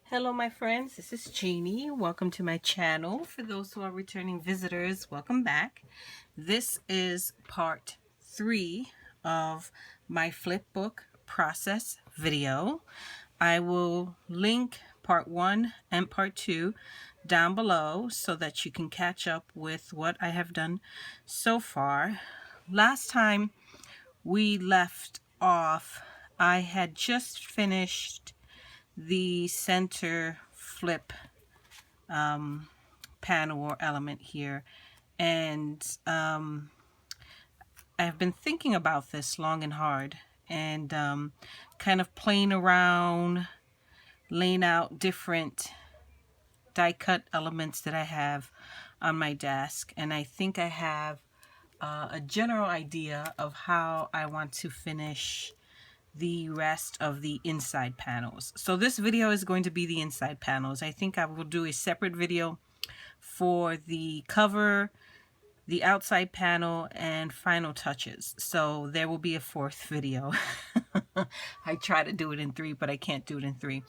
Hello my friends, this is Jeannie. Welcome to my channel. For those who are returning visitors, welcome back. This is part 3 of my flipbook process video. I will link part 1 and part 2 down below so that you can catch up with what I have done so far. Last time we left off, I had just finished the center flip panel or element here, and I've been thinking about this long and hard, and kind of playing around, laying out different die cut elements that I have on my desk, and I think I have a general idea of how I want to finish the rest of the inside panels. So this video is going to be the inside panels. I think I will do a separate video for the cover, the outside panel, and final touches. So there will be a fourth video. I try to do it in 3, but I can't do it in 3.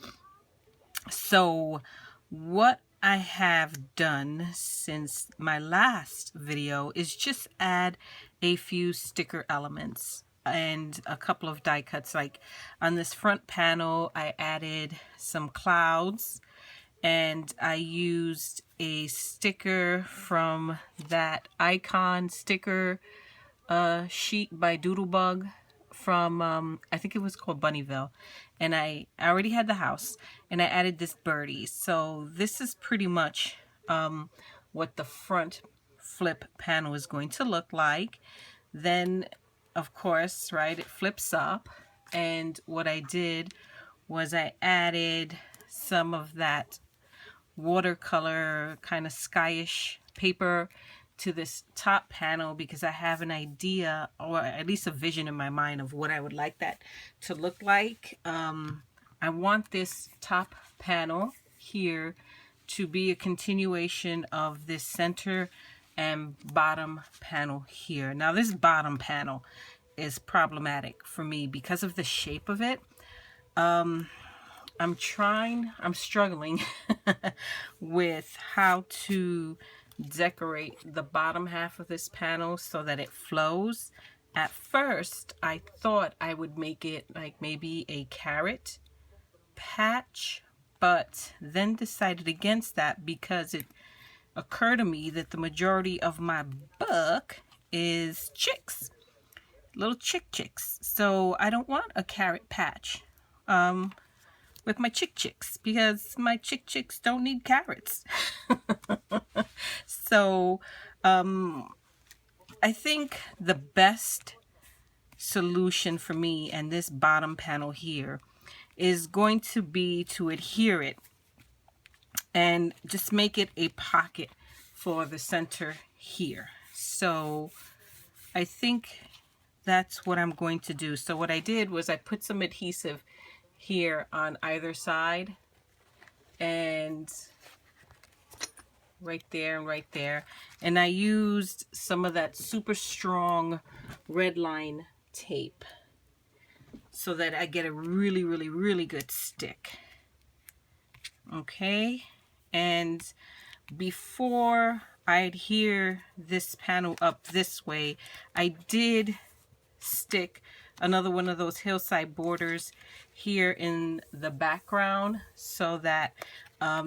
So what I have done since my last video is just add a few sticker elements and a couple of die cuts. Like on this front panel, I added some clouds, and I used a sticker from that icon sticker sheet by Doodlebug from I think it was called Bunnyville, and I already had the house, and I added this birdie. So this is pretty much what the front flip panel is going to look like. Then of course, right, it flips up, and what I did was I added some of that watercolor kind of skyish paper to this top panel because I have an idea, or at least a vision in my mind, of what I would like that to look like. I want this top panel here to be a continuation of this center and bottom panel here. Now this bottom panel is problematic for me because of the shape of it. I'm struggling with how to decorate the bottom half of this panel so that it flows. At first, I thought I would make it like maybe a carrot patch, but then decided against that because it occurred to me that the majority of my book is chicks, little chicks. So I don't want a carrot patch with my chicks because my chicks don't need carrots. So I think the best solution for me and this bottom panel here is going to be to adhere it and just make it a pocket for the center here. So I think that's what I'm going to do. So what I did was I put some adhesive here on either side, and right there and right there, and I used some of that super strong red line tape so that I get a really good stick. Okay, and before I adhere this panel up this way, I did stick another one of those hillside borders here in the background so that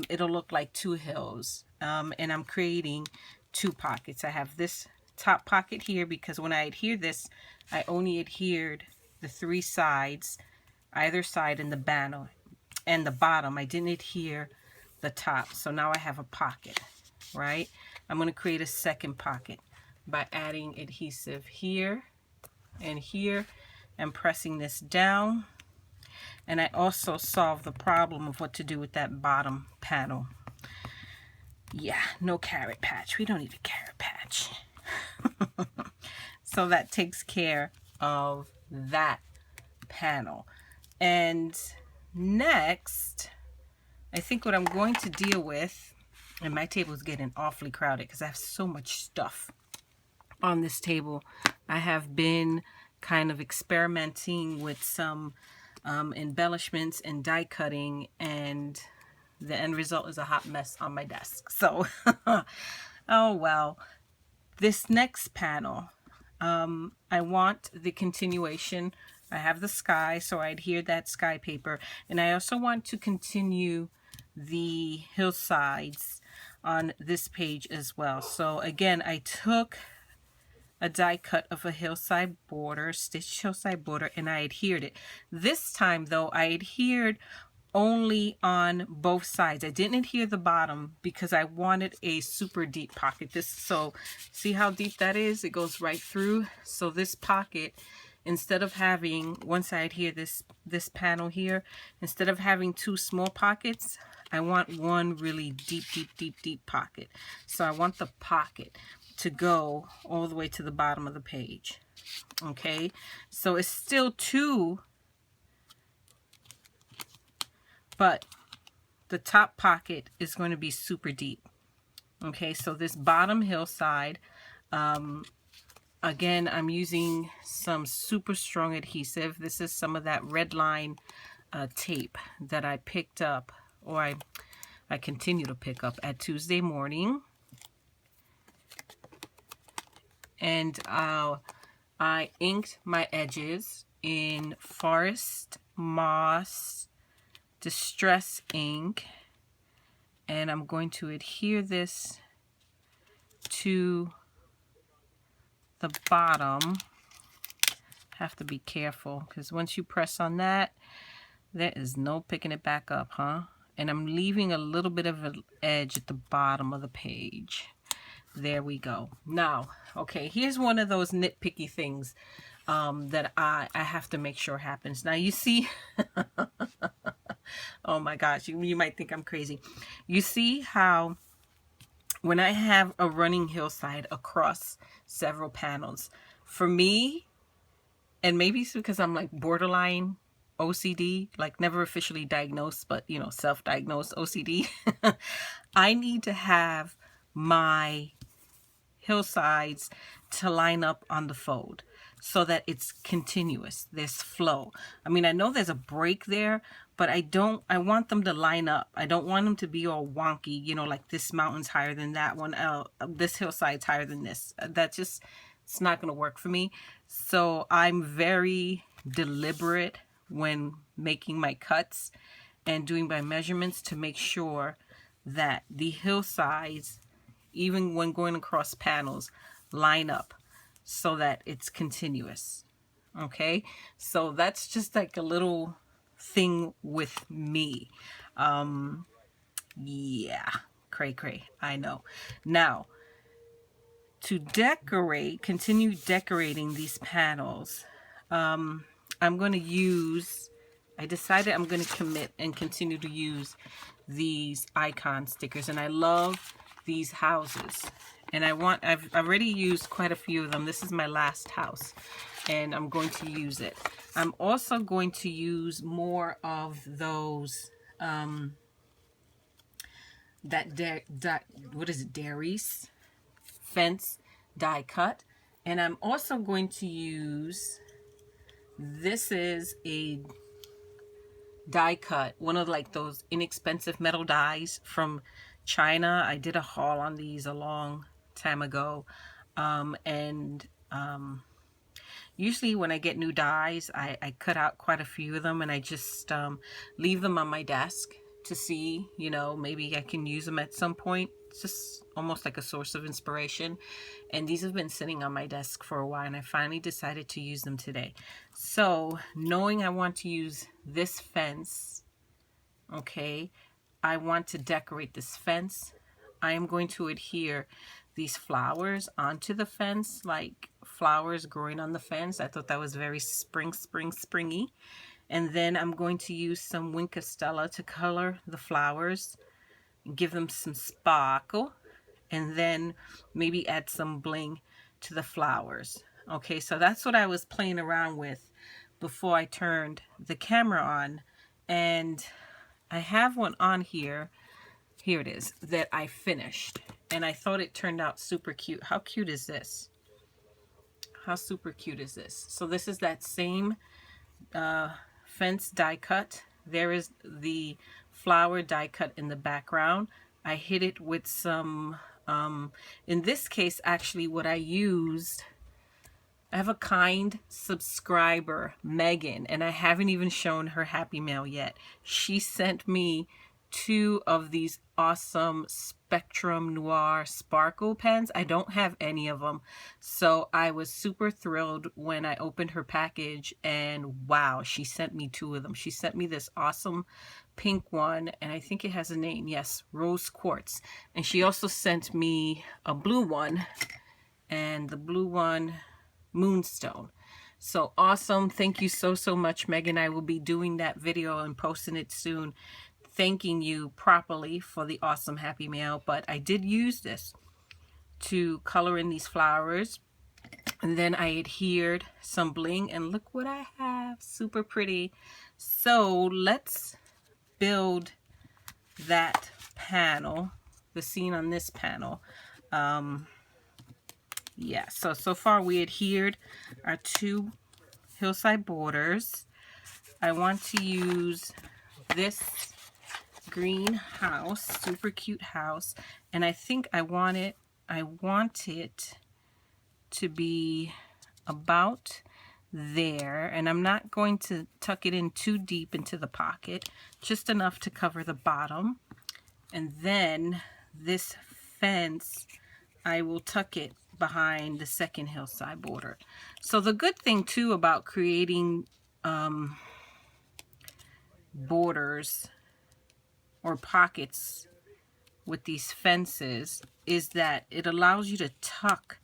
it'll look like 2 hills. And I'm creating 2 pockets. I have this top pocket here because when I adhere this, I only adhered the 3 sides, either side, in the panel and the bottom. I didn't adhere the top. So now I have a pocket, right? I'm going to create a second pocket by adding adhesive here and here and pressing this down. And I also solved the problem of what to do with that bottom panel. Yeah, no carrot patch. We don't need a carrot patch. So that takes care of that panel. And next, I think what I'm going to deal with, and my table is getting awfully crowded because I have so much stuff on this table. I have been kind of experimenting with some embellishments and die cutting, and the end result is a hot mess on my desk. So, oh well. This next panel, I want the continuation. I have the sky, so I adhere that sky paper. And I also want to continue the hillsides on this page as well. So again, I took a die cut of a hillside border, stitched hillside border, and I adhered it. This time though, I adhered only on both sides. I didn't adhere the bottom because I wanted a super deep pocket. So see how deep that is? It goes right through. So this pocket, instead of having, once I adhere this panel here, instead of having two small pockets, I want one really deep pocket. So I want the pocket to go all the way to the bottom of the page. Okay, so it's still two, but the top pocket is going to be super deep. Okay, so this bottom hillside, again, I'm using some super strong adhesive. This is some of that red line tape that I picked up, or I continue to pick up at Tuesday Morning. And I inked my edges in Forest Moss Distress ink, and I'm going to adhere this to the bottom. Have to be careful because once you press on that, there is no picking it back up, huh? And I'm leaving a little bit of an edge at the bottom of the page. There we go. Now, okay, here's one of those nitpicky things that I have to make sure happens. Now you see, oh my gosh, you might think I'm crazy. You see how when I have a running hillside across several panels, for me, and maybe it's because I'm like borderline OCD, like never officially diagnosed, but you know, self-diagnosed OCD, I need to have my hillsides to line up on the fold so that it's continuous. There's flow. I mean, I know there's a break there, but I want them to line up. I don't want them to be all wonky, you know, like this mountain's higher than that one, this hillside's higher than this. That just, it's not going to work for me. So I'm very deliberate when making my cuts and doing my measurements to make sure that the hillsides, even when going across panels, line up so that it's continuous. Okay, so that's just like a little thing with me. Yeah, cray, I know. Now, to decorate, continue decorating these panels, I'm going to use, I decided I'm going to commit and continue to use these icon stickers. And I love these houses. And I've already used quite a few of them. This is my last house. And I'm going to use it. I'm also going to use more of those, what is it, Darius fence die cut. And I'm also going to use, this is a die cut, one of like those inexpensive metal dies from China. I did a haul on these a long time ago. Usually when I get new dies, I cut out quite a few of them and I just leave them on my desk to see, you know, maybe I can use them at some point. It's just almost like a source of inspiration. And these have been sitting on my desk for a while and I finally decided to use them today. So knowing I want to use this fence, okay, I want to decorate this fence. I am going to adhere these flowers onto the fence, like flowers growing on the fence. I thought that was very springy. And then I'm going to use some Wink of Stella to color the flowers, give them some sparkle, and then maybe add some bling to the flowers. Okay, so that's what I was playing around with before I turned the camera on. And I have one on here. Here it is, that I finished. And I thought it turned out super cute. How cute is this? How super cute is this? So this is that same fence die cut. There is the flower die cut in the background. I hit it with some, in this case, actually what I used, I have a kind subscriber, Megan, and I haven't even shown her Happy Mail yet. She sent me 2 of these awesome Spectrum Noir sparkle pens. I don't have any of them, so I was super thrilled when I opened her package, and wow, she sent me 2 of them. She sent me this awesome pink one, and I think it has a name. Yes, Rose Quartz. And she also sent me a blue one, and the blue one, Moonstone. So awesome. Thank you so much, Megan. I will be doing that video and posting it soon, thanking you properly for the awesome Happy Mail. But I did use this to color in these flowers, and then I adhered some bling, and look what I have. Super pretty. So let's build that panel, the scene on this panel. Yeah, so far we adhered our 2 hillside borders. I want to use this green house, super cute house, and I think I want it to be about there, and I'm not going to tuck it in too deep into the pocket, just enough to cover the bottom. And then this fence, I will tuck it behind the second hillside border. So the good thing too about creating borders or pockets with these fences is that it allows you to tuck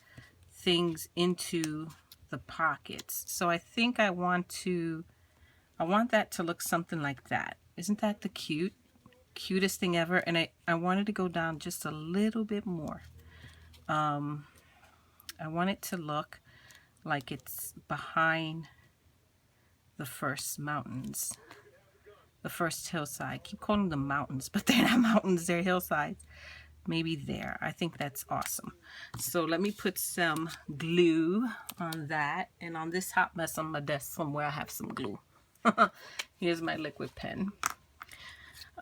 things into the pockets. So I think I want that to look something like that. Isn't that the cutest thing ever? And I wanted to go down just a little bit more. I want it to look like it's behind the first mountains, the first hillside. I keep calling them mountains, but they're not mountains, they're hillsides. Maybe there. I think that's awesome. So let me put some glue on that, and on this hot mess on my desk somewhere I have some glue. Here's my liquid pen.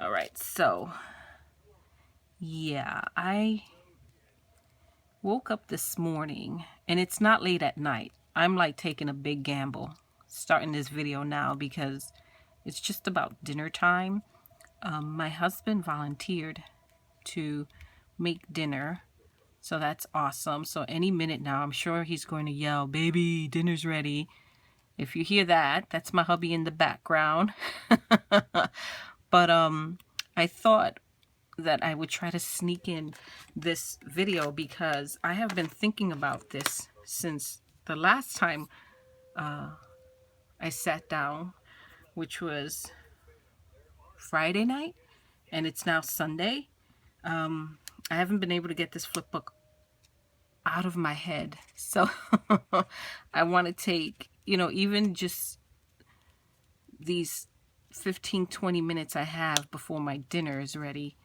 All right, so yeah, I woke up this morning, and it's not late at night. I'm like taking a big gamble starting this video now because it's just about dinner time. My husband volunteered to make dinner, so that's awesome. So any minute now, I'm sure he's going to yell, "Baby, dinner's ready." If you hear that, that's my hubby in the background. But I thought that I would try to sneak in this video because I have been thinking about this since the last time I sat down, which was Friday night, and it's now Sunday. I haven't been able to get this flip book out of my head, so I want to take, even just these 15-20 minutes I have before my dinner is ready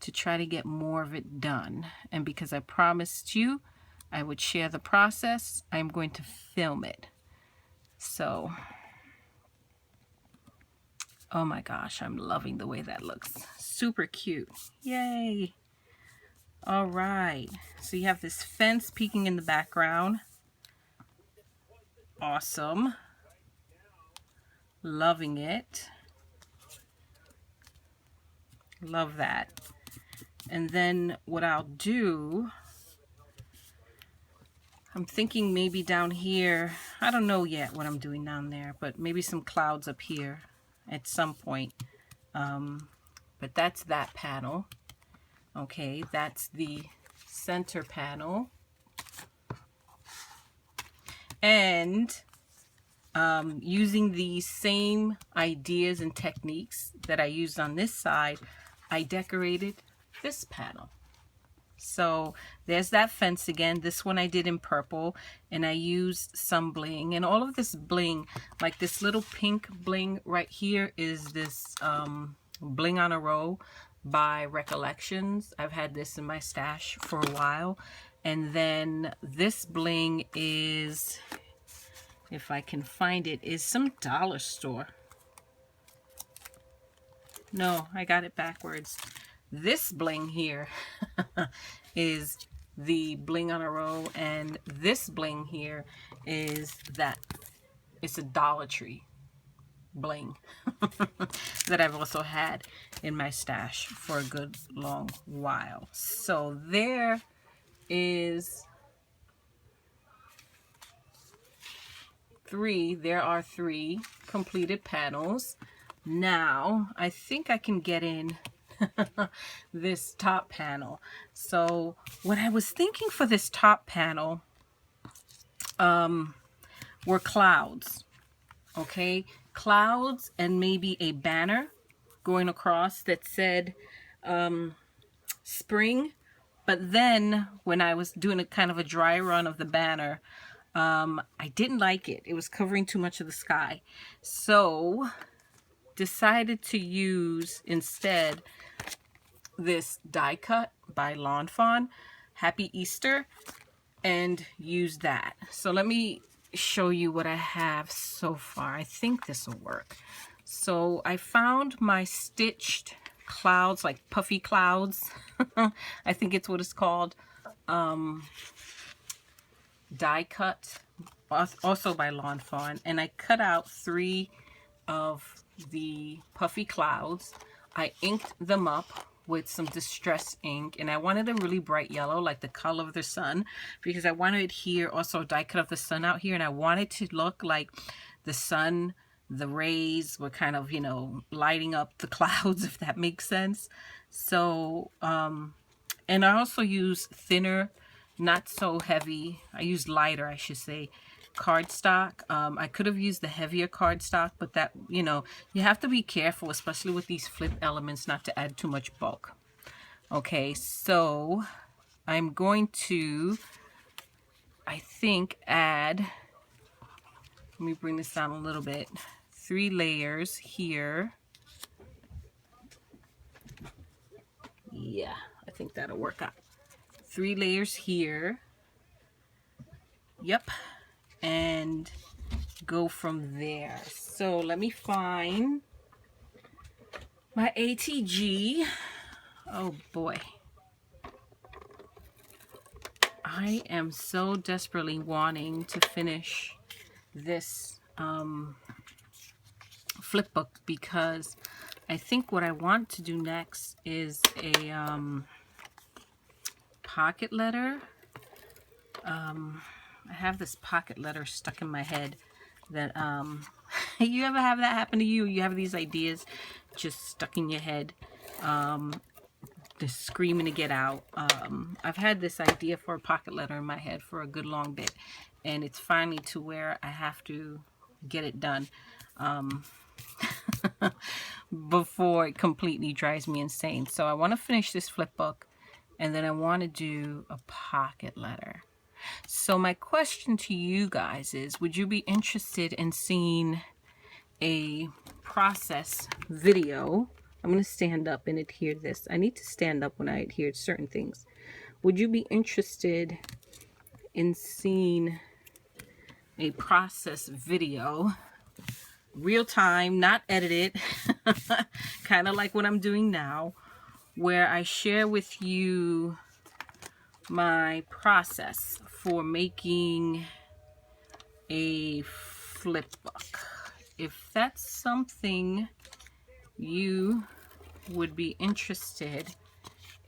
to try to get more of it done. And because I promised you I would share the process, I'm going to film it. So, oh my gosh, I'm loving the way that looks. Super cute. Yay. All right. So you have this fence peeking in the background. Awesome. Loving it. Love that. And then what I'll do, I'm thinking maybe down here, I don't know yet what I'm doing down there, but maybe some clouds up here at some point. But that's that panel. Okay, that's the center panel. And using the same ideas and techniques that I used on this side, I decorated this panel. So there's that fence again. This one I did in purple, and I used some bling. And all of this bling, like this little pink bling right here, is this Bling on a Row by Recollections. I've had this in my stash for a while. And then this bling is, if I can find it, is some dollar store. no, I got it backwards. This bling here is the bling on a row, and this bling here is that. It's a Dollar Tree bling that I've also had in my stash for a good long while. So there is there are 3 completed panels. Now I think I can get in this top panel. So what I was thinking for this top panel were clouds. Okay, clouds and maybe a banner going across that said spring. But then when I was doing a kind of a dry run of the banner, I didn't like it. It was covering too much of the sky. So decided to use instead this die cut by Lawn Fawn, Happy Easter, and use that. So let me show you what I have so far. I think this will work. So I found my stitched clouds, like puffy clouds. I think it's what it's called. Die cut, also by Lawn Fawn, and I cut out 3 of the puffy clouds. I inked them up with some distress ink, and I wanted a really bright yellow, like the color of the sun, because I wanted here also a die cut of the sun out here, and I wanted to look like the sun, the rays were kind of, you know, lighting up the clouds, if that makes sense. So and I also use thinner, not so heavy, I used lighter, I should say, cardstock. I could have used the heavier cardstock, but that, you know, you have to be careful, especially with these flip elements, not to add too much bulk. Okay, so I'm going to, I think, add, let me bring this down a little bit, 3 layers here. Yeah, I think that'll work out. 3 layers here. Yep. And go from there. So let me find my ATG. Oh boy. I am so desperately wanting to finish this flip book, because I think what I want to do next is a pocket letter. I have this pocket letter stuck in my head that you ever have that happen to you? You have these ideas just stuck in your head, just screaming to get out. I've had this idea for a pocket letter in my head for a good long bit, and it's finally to where I have to get it done before it completely drives me insane. So I want to finish this flip book, and then I want to do a pocket letter. So my question to you guys is, would you be interested in seeing a process video? I'm going to stand up and adhere this. I need to stand up when I adhere to certain things. Would you be interested in seeing a process video, real time, not edited, kind of like what I'm doing now, where I share with you my process for making a flip book? If that's something you would be interested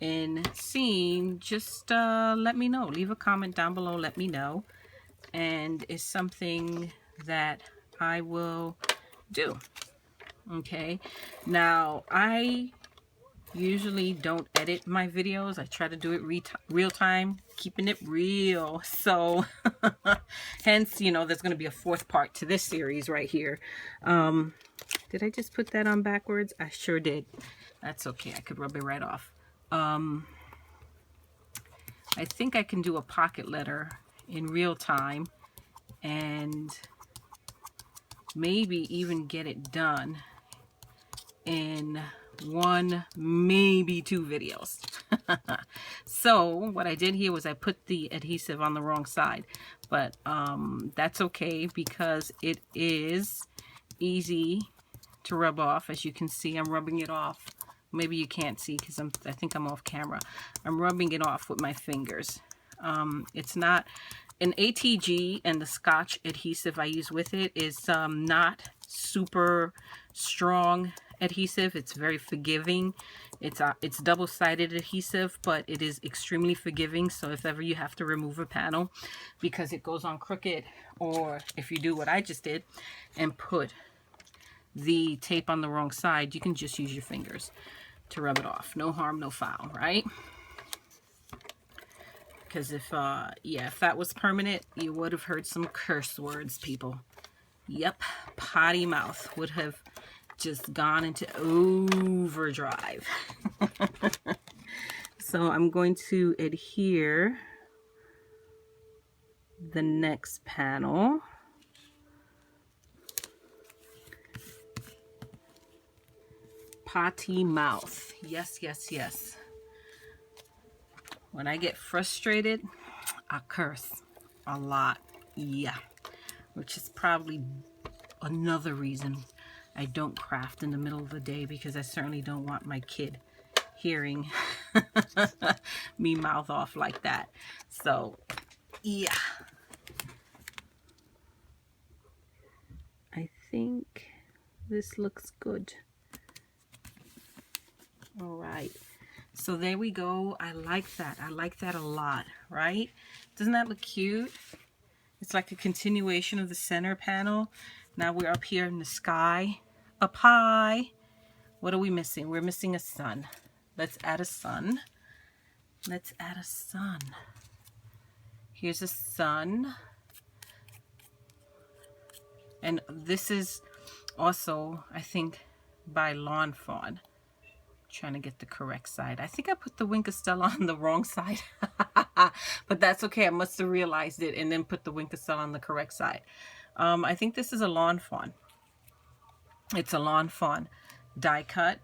in seeing, just let me know. Leave a comment down below, let me know, and it's something that I will do. Okay, now I usually don't edit my videos. I try to do it real time, keeping it real. So hence, you know, there's going to be a 4th part to this series right here. Did I just put that on backwards? I sure did. That's okay. I could rub it right off. I think I can do a pocket letter in real time and maybe even get it done in 1, maybe 2 videos. So what I did here was I put the adhesive on the wrong side, but that's okay, because it is easy to rub off. As you can see, I'm rubbing it off. Maybe you can't see because I think I'm off camera. I'm rubbing it off with my fingers. It's not an ATG, and the Scotch adhesive I use with it is not super strong adhesive. It's very forgiving. It's double-sided adhesive, but it is extremely forgiving. So if ever you have to remove a panel because it goes on crooked, or if you do what I just did and put the tape on the wrong side, you can just use your fingers to rub it off. No harm, no foul, right? Because if that was permanent, you would have heard some curse words, people. Yep, potty mouth would have just gone into overdrive. So I'm going to adhere the next panel. Potty mouth. Yes, yes, yes. When I get frustrated, I curse a lot. Yeah. Which is probably another reason I don't craft in the middle of the day, because I certainly don't want my kid hearing me mouth off like that. So, yeah. I think this looks good. All right. So there we go. I like that. I like that a lot, right? Doesn't that look cute? It's like a continuation of the center panel. Now we're up here in the sky, up high. What are we missing? We're missing a sun. Let's add a sun. Let's add a sun. Here's a sun. And this is also, I think, by Lawn Fawn. Trying to get the correct side. I think I put the Wink of Stella on the wrong side. But that's okay. I must have realized it and then put the Wink of Stella on the correct side. I think this is a Lawn Fawn. It's a Lawn Fawn die cut.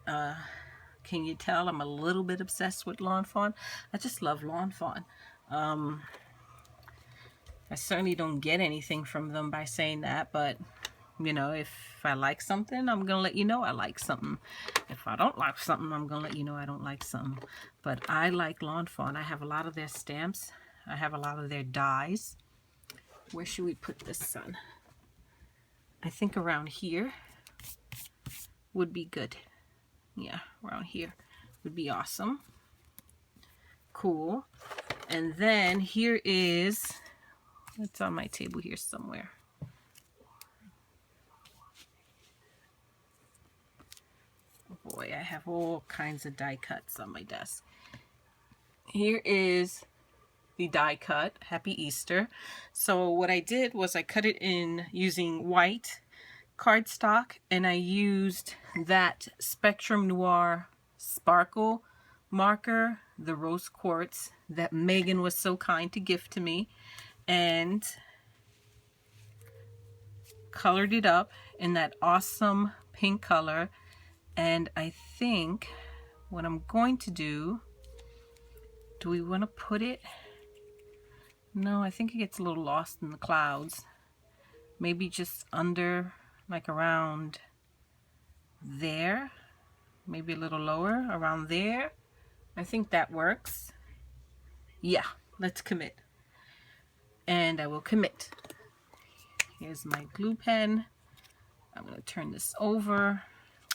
Can you tell I'm a little bit obsessed with Lawn Fawn? I just love Lawn Fawn. I certainly don't get anything from them by saying that, but you know, if I like something, I'm gonna let you know I like something. If I don't like something, I'm gonna let you know I don't like something. But I like Lawn Fawn. I have a lot of their stamps. I have a lot of their dies. Where should we put this sun? I think around here would be good. Yeah, around here would be awesome. Cool. And then here is, it's on my table here somewhere. Boy, I have all kinds of die cuts on my desk. Here is the die cut. Happy Easter. So what I did was I cut it in using white cardstock, and I used that Spectrum Noir Sparkle marker, the rose quartz that Megan was so kind to gift to me, and colored it up in that awesome pink color. And I think what I'm going to do we want to put it? No, I think it gets a little lost in the clouds. Maybe just under, like around there. Maybe a little lower, around there. I think that works. Yeah, let's commit. And I will commit. Here's my glue pen. I'm going to turn this over.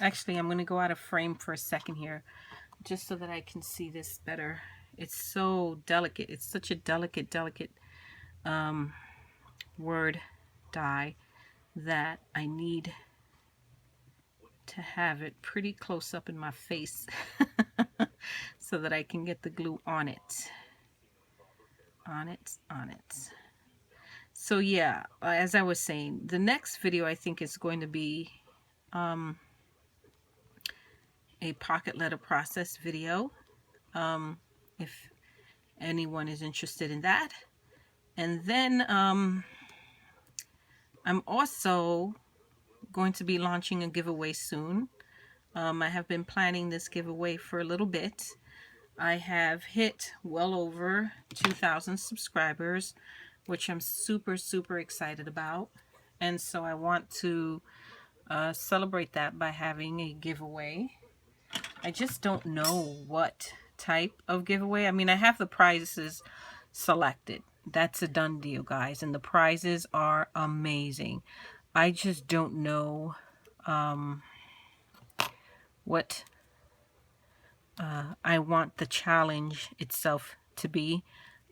Actually, I'm going to go out of frame for a second here, just so that I can see this better. It's so delicate. It's such a delicate word die that I need to have it pretty close up in my face so that I can get the glue on it. On it. So yeah, as I was saying, the next video I think is going to be a pocket letter process video, if anyone is interested in that. And then I'm also going to be launching a giveaway soon. I have been planning this giveaway for a little bit. I have hit well over 2,000 subscribers, which I'm super excited about. And so I want to celebrate that by having a giveaway. I just don't know what type of giveaway. I mean, I have the prizes selected. That's a done deal, guys. And the prizes are amazing. I just don't know what I want the challenge itself to be.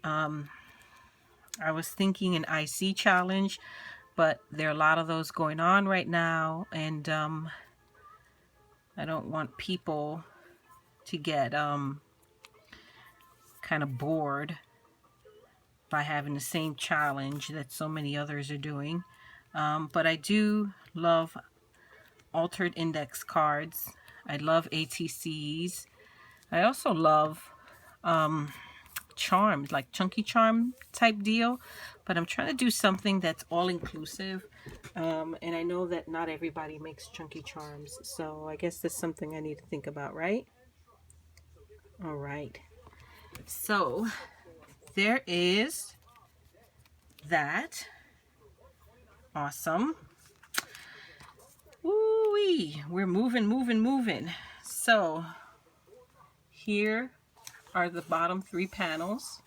I was thinking an IC challenge, but there are a lot of those going on right now. And I don't want people to get kind of bored by having the same challenge that so many others are doing. But I do love altered index cards. I love ATCs. I also love charms, like chunky charm type deal. But I'm trying to do something that's all inclusive. And I know that not everybody makes chunky charms. So I guess that's something I need to think about, right? All right. So there is that. Awesome. Woo-wee. We're moving. So here are the bottom 3 panels.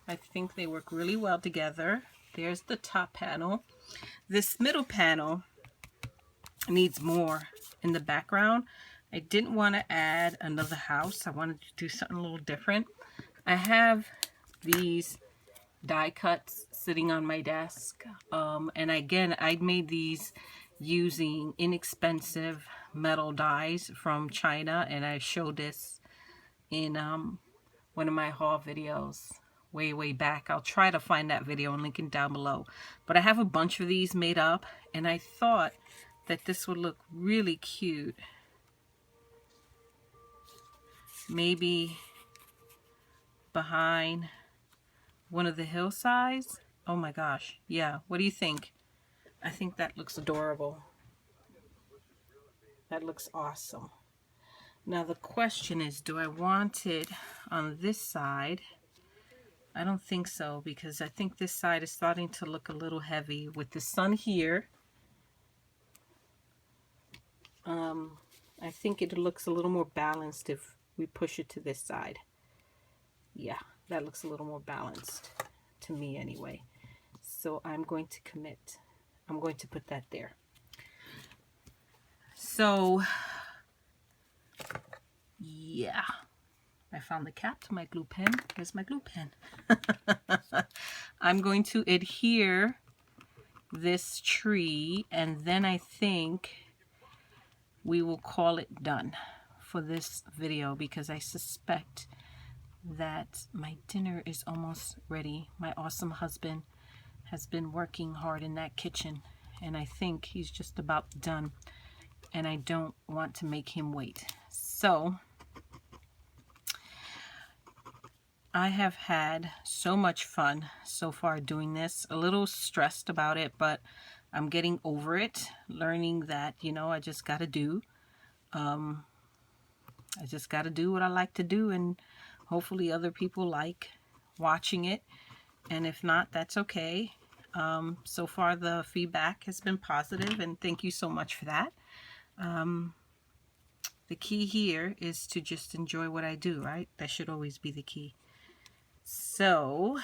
I think they work really well together. There's the top panel. This middle panel needs more in the background. I didn't want to add another house. I wanted to do something a little different. I have these die cuts sitting on my desk, and again, I made these using inexpensive metal dies from China, and I showed this in one of my haul videos way back. I'll try to find that video and link it down below. But I have a bunch of these made up, and I thought that this would look really cute, maybe behind one of the hillsides. Oh my gosh, yeah, what do you think? I think that looks adorable. That looks awesome. Now the question is, do I want it on this side? I don't think so, because I think this side is starting to look a little heavy with the sun here. I think it looks a little more balanced if we push it to this side. Yeah, that looks a little more balanced to me anyway. So I'm going to commit. I'm going to put that there. So yeah, I found the cap to my glue pen. Here's my glue pen. I'm going to adhere this tree, and then I think we will call it done for this video, because I suspect that my dinner is almost ready. My awesome husband has been working hard in that kitchen, and I think he's just about done, and I don't want to make him wait. So I have had so much fun so far doing this. A little stressed about it, but I'm getting over it, learning that, you know, I just got to do. I just got to do what I like to do, and hopefully other people like watching it. And if not, that's okay. So far the feedback has been positive, and thank you so much for that. The key here is to just enjoy what I do, right? That should always be the key. So,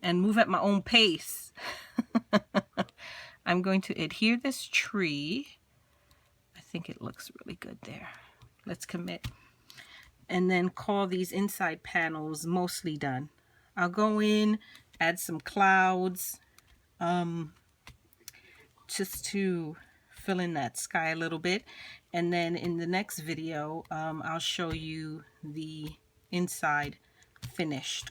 and move at my own pace. I'm going to adhere this tree. I think it looks really good there. Let's commit. And then call these inside panels mostly done. I'll go in, add some clouds, just to fill in that sky a little bit. And then in the next video, I'll show you the inside finished.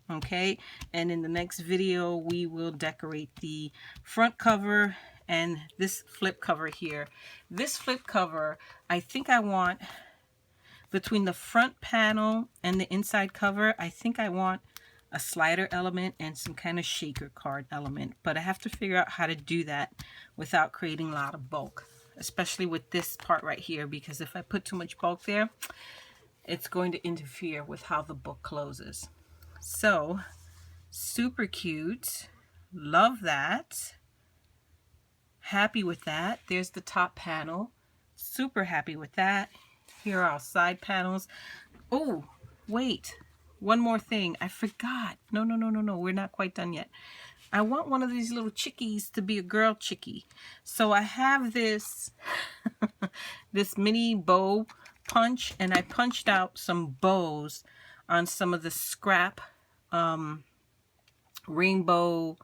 Okay, and in the next video we will decorate the front cover and this flip cover here. This flip cover, I think I want, between the front panel and the inside cover, I think I want a slider element and some kind of shaker card element, but I have to figure out how to do that without creating a lot of bulk, especially with this part right here, because if I put too much bulk there, it's going to interfere with how the book closes. So super cute, love that. Happy with that. There's the top panel. Super happy with that. Here are our side panels. Oh, wait. One more thing. I forgot. No. We're not quite done yet. I want one of these little chickies to be a girl chickie. So I have this this mini bow punch, and I punched out some bows on some of the scrap rainbow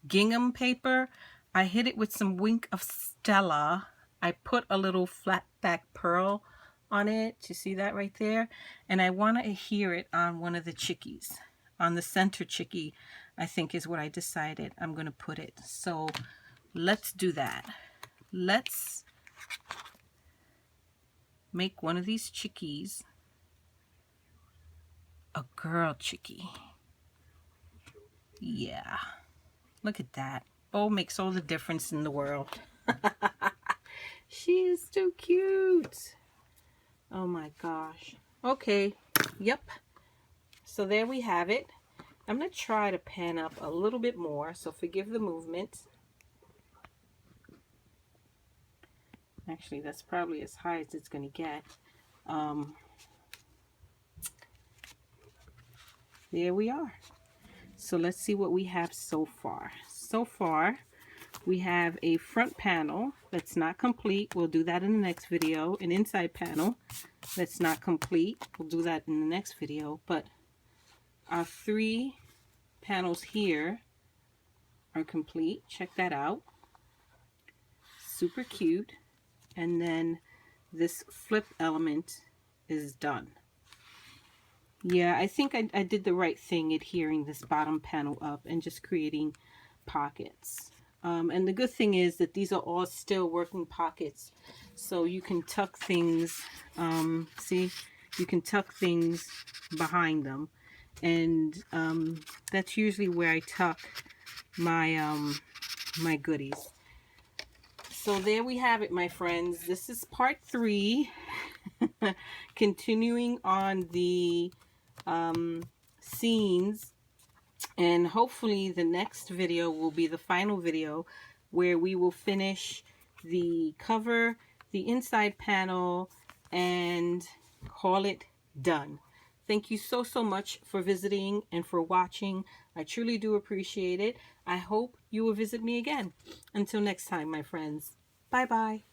gingham paper. I hit it with some Wink of Stella. I put a little flat back pearl on it. You see that right there? And I want to adhere it on one of the chickies. On the center chickie, I think is what I decided I'm going to put it. So let's do that. Let's make one of these chickies a girl chickie. Yeah. Look at that. Oh, makes all the difference in the world. She is too cute. Oh my gosh. Okay. Yep. So there we have it. I'm going to try to pan up a little bit more, so forgive the movement. Actually, that's probably as high as it's going to get. There we are. So let's see what we have so far. So far, we have a front panel that's not complete. We'll do that in the next video. An inside panel that's not complete. We'll do that in the next video. But our 3 panels here are complete. Check that out. Super cute. And then this flip element is done. Yeah, I think I did the right thing adhering this bottom panel up and just creating pockets. And the good thing is that these are all still working pockets. So you can tuck things, see, you can tuck things behind them. And that's usually where I tuck my, my goodies. So there we have it, my friends. This is part 3. Continuing on the scenes, and hopefully the next video will be the final video where we will finish the cover, the inside panel, and call it done. Thank you so much for visiting and for watching. I truly do appreciate it. I hope you will visit me again. Until next time, my friends. Bye bye.